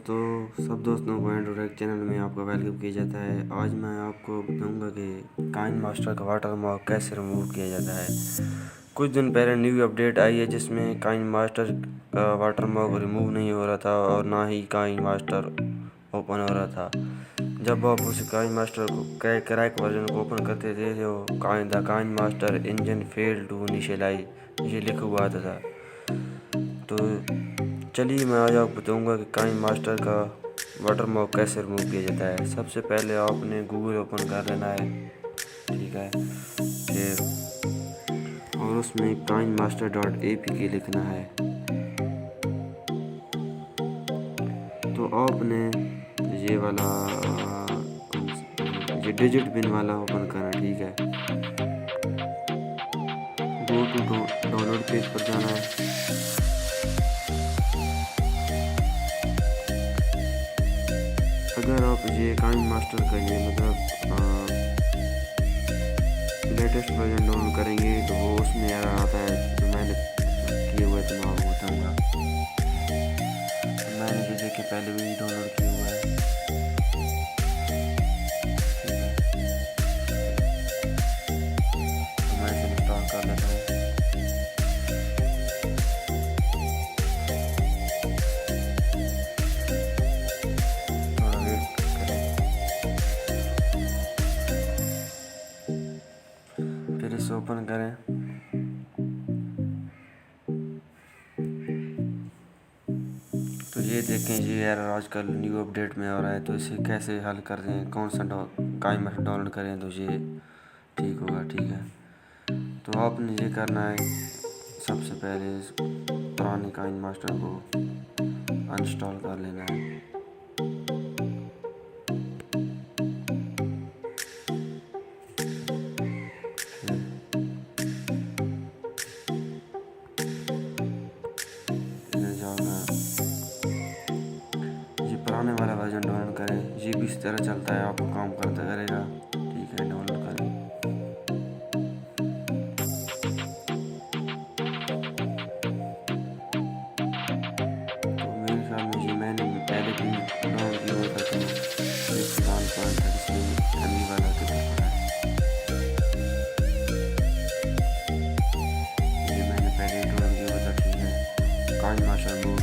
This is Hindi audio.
दोस्तों, सब दोस्तों को एंड्रो चैनल में आपका वेलकम किया जाता है। आज मैं आपको बताऊंगा कि काइनमास्टर का वाटरमार्क कैसे रिमूव किया जाता है। कुछ दिन पहले न्यू अपडेट आई है जिसमें काइनमास्टर का वाटरमार्क रिमूव नहीं हो रहा था और ना ही काइनमास्टर ओपन हो रहा था। जब आप उस काइनमास्टर को क्रैक वर्जन को ओपन करते थे तो KineMaster engine fail to initialize ये लिखा हुआ आता था। तो चलिए मैं आज आपको बताऊंगा कि काइनमास्टर का वाटरमार्क कैसे रिमूव किया जाता है। सबसे पहले आपने गूगल ओपन कर लेना है, ठीक है। फिर और उसमें KineMaster.apk लिखना है। तो आपने ये वाला ये डिजिट पिन वाला ओपन करना, ठीक है। गो टू डाउनलोड पेज पर जाना है। अगर आप ये काइनमास्टर का ये लेटेस्ट वर्जन डाउनलोड करेंगे तो वो उसमें एरर आता है जो मैंने किए हुए तो मैं आपको बताऊँगा। तो मैंने जैसे कि पहले भी डाउनलोड किया हुआ है, तो मैं इसे इंस्टॉल कर लेता हूँ। फिर इसे ओपन करें। तो ये देखें, ये एरर आजकल न्यू अपडेट में आ रहा है। तो इसे कैसे हल कर दें, कौन सा काइनमास्टर डाउनलोड करें तो ये ठीक होगा, ठीक है। तो आपने ये करना है, सबसे पहले इस पुराने काइनमास्टर को अनइंस्टॉल कर लेना है। ये पुराने वाला वर्जन डाउनलोड करें, ये भी इस तरह चलता है, आपको काम करता करेगा, ठीक है। डाउनलोड करें। तो मेरे ख्याल में ये मैंने भी पहले भी डाउनलोड किया हुआ था, तो इस दुकान पर इसमें एमी वाला तो ये मैंने पहले डाउनलोड किया हुआ था, ठीक है। KineMaster mode